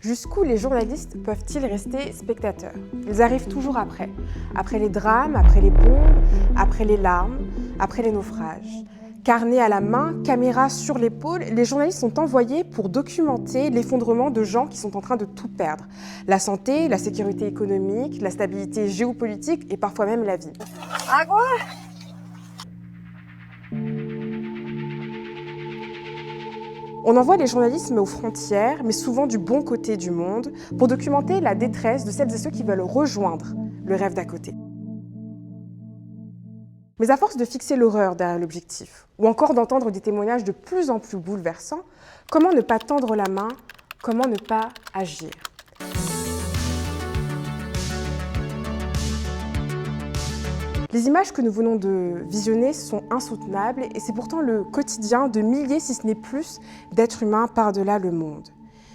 Jusqu'où les journalistes peuvent-ils rester spectateurs? Ils arrivent toujours après. Après les drames, après les bombes, après les larmes, après les naufrages. Carnet à la main, caméra sur l'épaule, les journalistes sont envoyés pour documenter l'effondrement de gens qui sont en train de tout perdre. La santé, la sécurité économique, la stabilité géopolitique et parfois même la vie. Agua! On envoie les journalistes aux frontières, mais souvent du bon côté du monde, pour documenter la détresse de celles et ceux qui veulent rejoindre le rêve d'à côté. Mais à force de fixer l'horreur derrière l'objectif, ou encore d'entendre des témoignages de plus en plus bouleversants, comment ne pas tendre la main, comment ne pas agir? Les images que nous venons de visionner sont insoutenables et c'est pourtant le quotidien de milliers, si ce n'est plus, d'êtres humains par-delà le monde.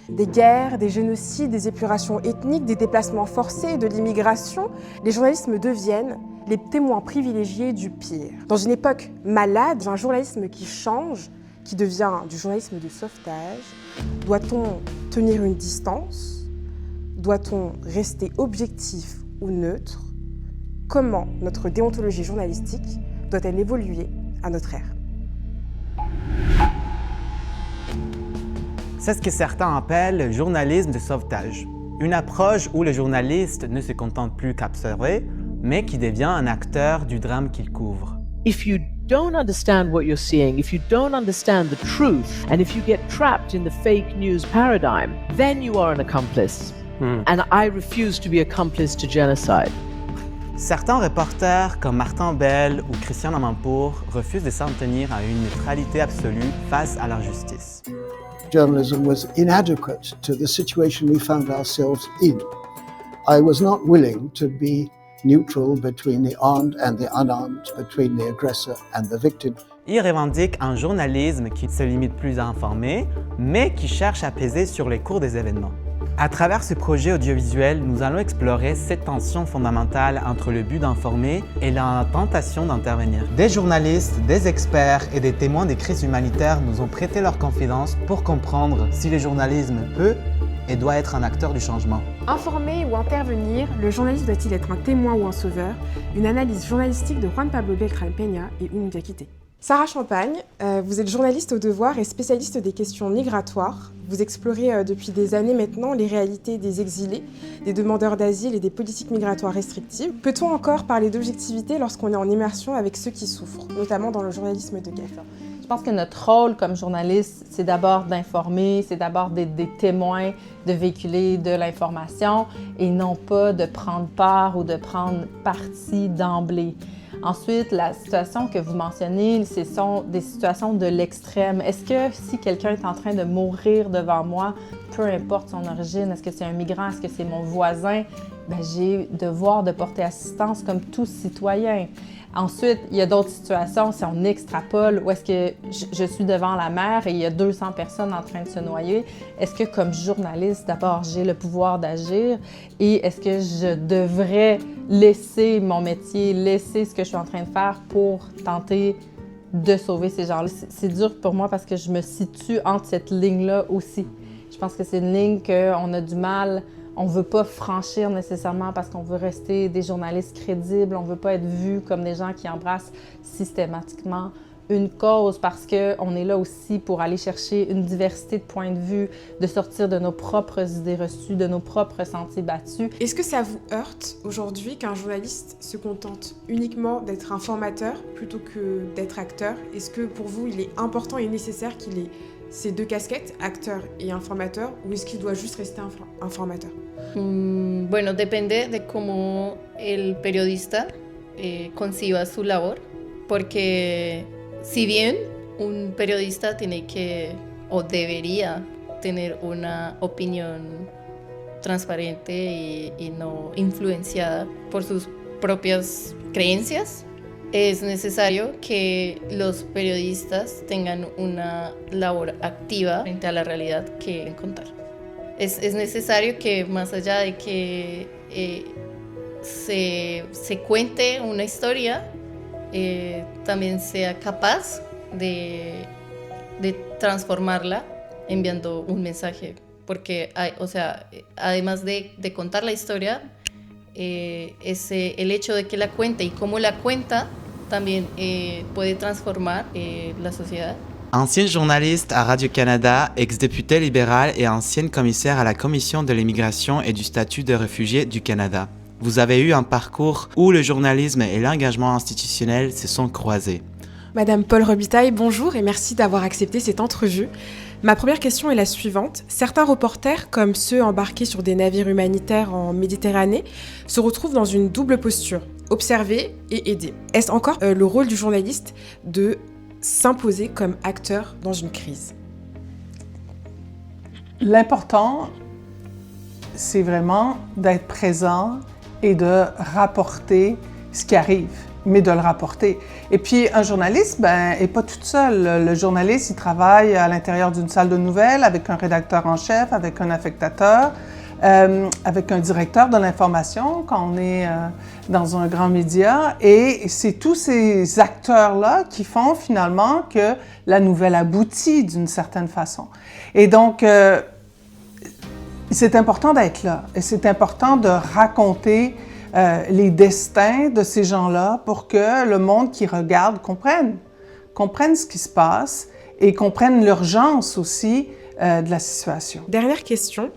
Des guerres, des génocides, des épurations ethniques, des déplacements forcés, de l'immigration, les journalistes deviennent les témoins privilégiés du pire. Dans une époque malade, un journalisme qui change, qui devient du journalisme de sauvetage, doit-on tenir une distance? Doit-on rester objectif ou neutre? Comment notre déontologie journalistique doit-elle évoluer à notre ère? C'est ce que certains appellent le journalisme de sauvetage. Une approche où le journaliste ne se contente plus qu'observer, mais qui devient un acteur du drame qu'il couvre. If you don't understand what you're seeing, if you don't understand the truth, and if you get trapped in the fake news paradigm, then you are an accomplice. And I refuse to be accomplice to genocide. Certains reporters comme Martin Bell ou Christian Amanpour refusent de s'en tenir à une neutralité absolue face à l'injustice. Journalism was inadequate to the situation we found ourselves in. I was not willing to be neutral between the armed and the unarmed, between the aggressor and the victim. Ils revendiquent un journalisme qui ne se limite plus à informer, mais qui cherche à peser sur les cours des événements. À travers ce projet audiovisuel, nous allons explorer cette tension fondamentale entre le but d'informer et la tentation d'intervenir. Des journalistes, des experts et des témoins des crises humanitaires nous ont prêté leur confidence pour comprendre si le journalisme peut et doit être un acteur du changement. Informer ou intervenir, le journaliste doit-il être un témoin ou un sauveur? Une analyse journalistique de Juan Pablo Beltrán Peña et Oumou Diakité. Sarah Champagne, vous êtes journaliste au Devoir et spécialiste des questions migratoires. Vous explorez depuis des années maintenant les réalités des exilés, des demandeurs d'asile et des politiques migratoires restrictives. Peut-on encore parler d'objectivité lorsqu'on est en immersion avec ceux qui souffrent, notamment dans le journalisme de guerre? Je pense que notre rôle comme journaliste, c'est d'abord d'informer, c'est d'abord des témoins, de véhiculer de l'information et non pas de prendre part ou de prendre parti d'emblée. Ensuite, la situation que vous mentionnez, ce sont des situations de l'extrême. Est-ce que si quelqu'un est en train de mourir devant moi, peu importe son origine, est-ce que c'est un migrant, est-ce que c'est mon voisin, j'ai devoir de porter assistance comme tout citoyen. Ensuite, il y a d'autres situations, si on extrapole, où est-ce que je suis devant la mer et il y a 200 personnes en train de se noyer, est-ce que comme journaliste, d'abord, j'ai le pouvoir d'agir et est-ce que je devrais laisser mon métier, laisser ce que je suis en train de faire pour tenter de sauver ces gens-là? C'est dur pour moi parce que je me situe entre cette ligne-là aussi. Je pense que c'est une ligne qu'on a du mal. On ne veut pas franchir nécessairement parce qu'on veut rester des journalistes crédibles. On ne veut pas être vus comme des gens qui embrassent systématiquement une cause parce qu'on est là aussi pour aller chercher une diversité de points de vue, de sortir de nos propres idées reçues, de nos propres sentiers battus. Est-ce que ça vous heurte aujourd'hui qu'un journaliste se contente uniquement d'être informateur plutôt que d'être acteur? Est-ce que pour vous, il est important et nécessaire qu'il ait ces deux casquettes, acteur et informateur, ou est-ce qu'il doit juste rester informateur? Bueno, depende de cómo el periodista conciba su labor, porque si bien un periodista tiene que o debería tener una opinión transparente y no influenciada por sus propias creencias, es necesario que los periodistas tengan una labor activa frente a la realidad que quieren contar. Es necesario que más allá de que se cuente una historia, también sea capaz de transformarla enviando un mensaje porque, o sea, además de contar la historia, el hecho de que la cuente y cómo la cuenta también puede transformar la sociedad. Ancienne journaliste à Radio-Canada, ex-députée libérale et ancienne commissaire à la Commission de l'immigration et du statut de réfugié du Canada. Vous avez eu un parcours où le journalisme et l'engagement institutionnel se sont croisés. Madame Paul Robitaille, bonjour et merci d'avoir accepté cette entrevue. Ma première question est la suivante. Certains reporters, comme ceux embarqués sur des navires humanitaires en Méditerranée, se retrouvent dans une double posture, observer et aider. Est-ce encore le rôle du journaliste de s'imposer comme acteur dans une crise? L'important, c'est vraiment d'être présent et de rapporter ce qui arrive, mais de le rapporter. Et puis, un journaliste, n'est pas tout seul. Le journaliste, il travaille à l'intérieur d'une salle de nouvelles avec un rédacteur en chef, avec un affectateur, avec un directeur de l'information quand on est dans un grand média. Et c'est tous ces acteurs-là qui font finalement que la nouvelle aboutit d'une certaine façon. Et donc, c'est important d'être là et c'est important de raconter les destins de ces gens-là pour que le monde qui regarde comprenne ce qui se passe et comprenne l'urgence aussi de la situation. Dernière question.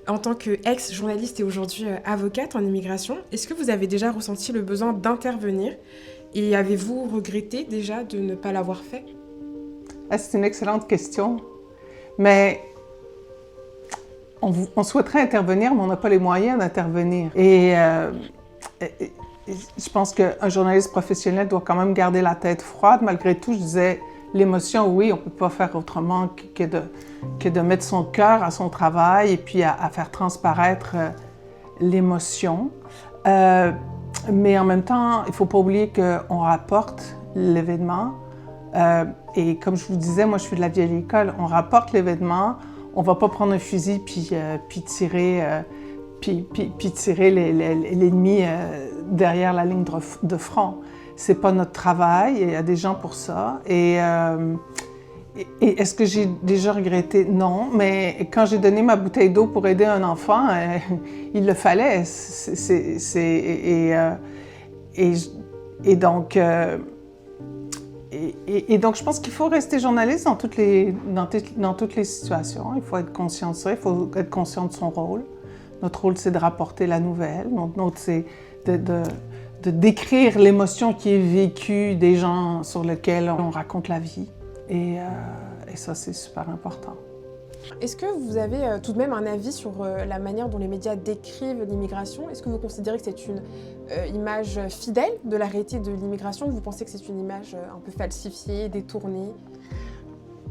En tant qu'ex-journaliste et aujourd'hui avocate en immigration, est-ce que vous avez déjà ressenti le besoin d'intervenir et avez-vous regretté déjà de ne pas l'avoir fait? C'est une excellente question, mais on souhaiterait intervenir, mais on n'a pas les moyens d'intervenir. Et je pense qu'un journaliste professionnel doit quand même garder la tête froide. Malgré tout, je disais, l'émotion, oui, on ne peut pas faire autrement que de mettre son cœur à son travail et puis à faire transparaître l'émotion. Mais en même temps, il ne faut pas oublier qu'on rapporte l'événement. Et comme je vous disais, moi, je suis de la vieille école. On rapporte l'événement. On ne va pas prendre un fusil puis tirer l'ennemi derrière la ligne de front. C'est pas notre travail, il y a des gens pour ça. Et est-ce que j'ai déjà regretté? Non, mais quand j'ai donné ma bouteille d'eau pour aider un enfant, il le fallait. Donc, je pense qu'il faut rester journaliste dans toutes les situations. Il faut être conscient de ça, il faut être conscient de son rôle. Notre rôle, c'est de rapporter la nouvelle. Notre rôle, c'est de décrire l'émotion qui est vécue des gens sur lesquels on raconte la vie. Et ça, c'est super important. Est-ce que vous avez tout de même un avis sur la manière dont les médias décrivent l'immigration? Est-ce que vous considérez que c'est une image fidèle de la réalité de l'immigration ou vous pensez que c'est une image un peu falsifiée, détournée?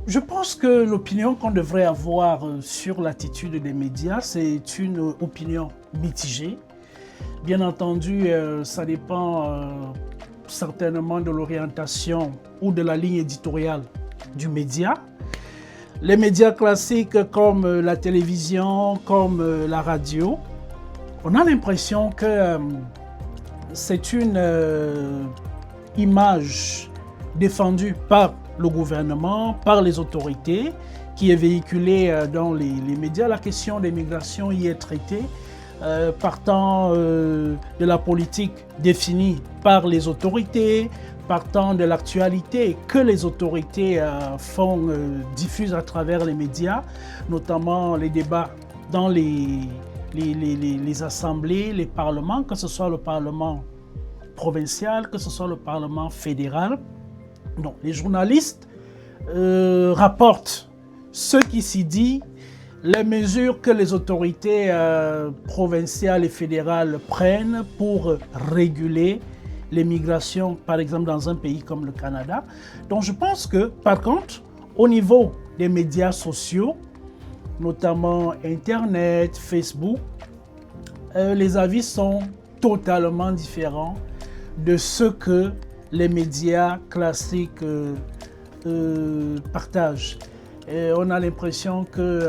Je pense que l'opinion qu'on devrait avoir sur l'attitude des médias, c'est une opinion mitigée. Bien entendu, ça dépend certainement de l'orientation ou de la ligne éditoriale du média. Les médias classiques comme la télévision, comme la radio, on a l'impression que c'est une image défendue par le gouvernement, par les autorités, qui est véhiculée dans les médias. La question des migrations y est traitée, partant de la politique définie par les autorités, partant de l'actualité que les autorités diffusent à travers les médias, notamment les débats dans les assemblées, les parlements, que ce soit le parlement provincial, que ce soit le parlement fédéral. Donc, les journalistes rapportent ce qui s'y dit, les mesures que les autorités provinciales et fédérales prennent pour réguler les migrations, par exemple dans un pays comme le Canada. Donc je pense que, par contre, au niveau des médias sociaux, notamment Internet, Facebook, les avis sont totalement différents de ce que les médias classiques partagent. Et on a l'impression que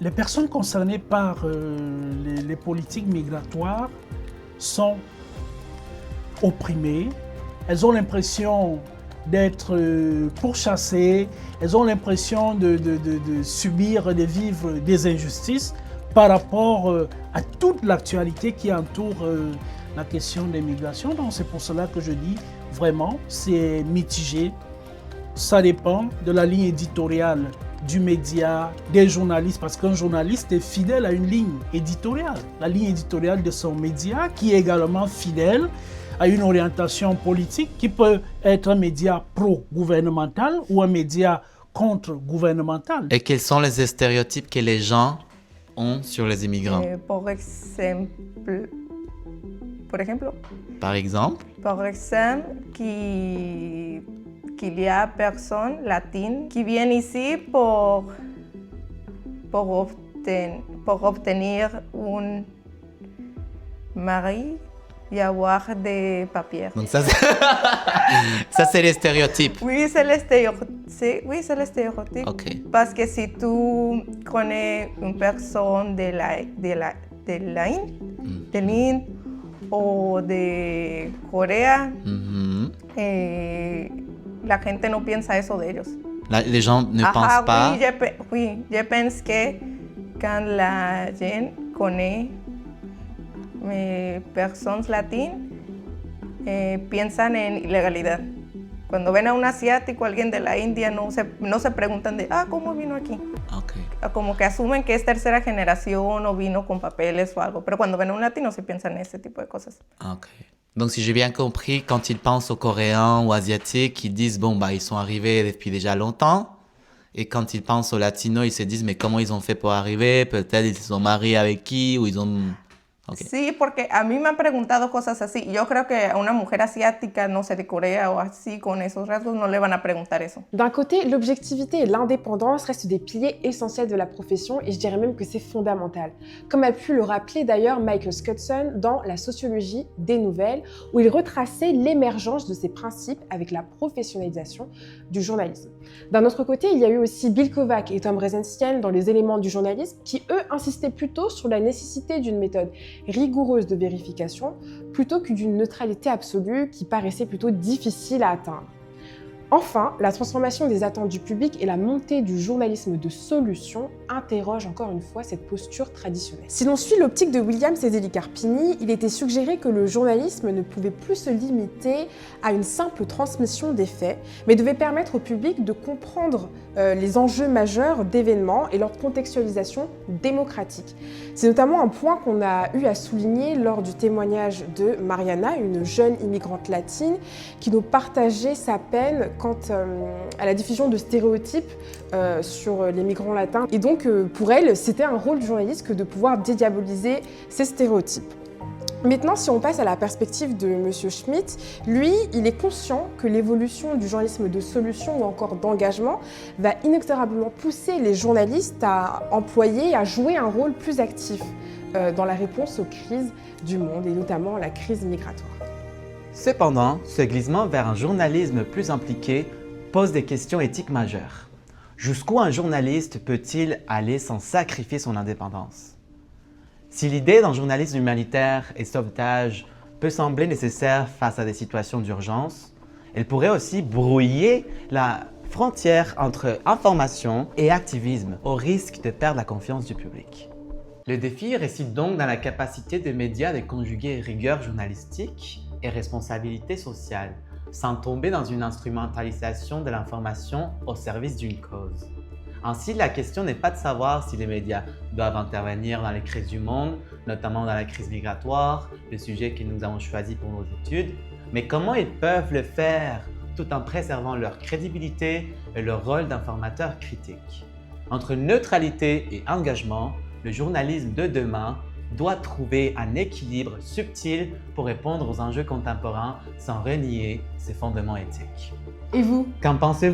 les personnes concernées par les politiques migratoires sont opprimées. Elles ont l'impression d'être pourchassées, elles ont l'impression de subir, de vivre des injustices par rapport à toute l'actualité qui entoure la question des migrations. Donc c'est pour cela que je dis vraiment, c'est mitigé. Ça dépend de la ligne éditoriale du média, des journalistes, parce qu'un journaliste est fidèle à une ligne éditoriale. La ligne éditoriale de son média qui est également fidèle à une orientation politique qui peut être un média pro-gouvernemental ou un média contre-gouvernemental. Et quels sont les stéréotypes que les gens ont sur les immigrants? Par exemple, Par exemple, qu'il y a personnes latines qui viennent ici pour obtenir un mari y avoir des papiers. donc ça c'est les stéréotypes. Oui, c'est le stéréotype. Oui, c'est le stéréotype. Ok. Parce que si tu connais une personne de l'Inde ou de Corea, la gente no piensa eso de ellos. Les gens ne pensent pas. Oui, je pense que quand la gente connaît personas latinas, piensan en ilegalidad. Cuando ven a un asiático, alguien de la India, no se preguntan de, ¿cómo vino aquí? Okay. Como que asumen que es tercera generación o vino con papeles o algo. Pero cuando ven a un latino, se piensan en ese tipo de cosas. Ok. Donc si j'ai bien compris, quand ils pensent aux Coréens ou Asiatiques, ils disent, ils sont arrivés depuis déjà longtemps. Et quand ils pensent aux Latinos, ils se disent, mais comment ils ont fait pour arriver? Peut-être ils se sont mariés avec qui ou ils ont... Okay. Sí, porque a mí me han preguntado cosas así. Yo creo que a una mujer asiática, no sé, de Corea o así, con esos rasgos, no le van a preguntar eso. D'un côté, l'objectivité et l'indépendance restent des piliers essentiels de la profession et je dirais même que c'est fondamental. Comme a pu le rappeler d'ailleurs Michael Skudson dans La sociologie des nouvelles, où il retraçait l'émergence de ces principes avec la professionnalisation du journalisme. D'un autre côté, il y a eu aussi Bill Kovac et Tom Rezenstein dans Les éléments du journalisme qui, eux, insistaient plutôt sur la nécessité d'une méthode rigoureuse de vérification plutôt que d'une neutralité absolue qui paraissait plutôt difficile à atteindre. Enfin, la transformation des attentes du public et la montée du journalisme de solution interrogent encore une fois cette posture traditionnelle. Si l'on suit l'optique de William Cédéli Carpini, il était suggéré que le journalisme ne pouvait plus se limiter à une simple transmission des faits, mais devait permettre au public de comprendre les enjeux majeurs d'événements et leur contextualisation démocratique. C'est notamment un point qu'on a eu à souligner lors du témoignage de Mariana, une jeune immigrante latine, qui nous partageait sa peine quant à la diffusion de stéréotypes sur les migrants latins. Et donc, pour elle, c'était un rôle du journaliste que de pouvoir dédiaboliser ces stéréotypes. Maintenant, si on passe à la perspective de M. Schmitt, lui, il est conscient que l'évolution du journalisme de solution ou encore d'engagement va inexorablement pousser les journalistes à employer, à jouer un rôle plus actif dans la réponse aux crises du monde et notamment la crise migratoire. Cependant, ce glissement vers un journalisme plus impliqué pose des questions éthiques majeures. Jusqu'où un journaliste peut-il aller sans sacrifier son indépendance? Si l'idée d'un journalisme humanitaire et sauvetage peut sembler nécessaire face à des situations d'urgence, elle pourrait aussi brouiller la frontière entre information et activisme au risque de perdre la confiance du public. Le défi réside donc dans la capacité des médias de conjuguer rigueur journalistique et responsabilité sociale, sans tomber dans une instrumentalisation de l'information au service d'une cause. Ainsi, la question n'est pas de savoir si les médias doivent intervenir dans les crises du monde, notamment dans la crise migratoire, le sujet que nous avons choisi pour nos études, mais comment ils peuvent le faire tout en préservant leur crédibilité et leur rôle d'informateur critique. Entre neutralité et engagement, le journalisme de demain doit trouver un équilibre subtil pour répondre aux enjeux contemporains sans renier ses fondements éthiques. Et vous? Qu'en pensez-vous?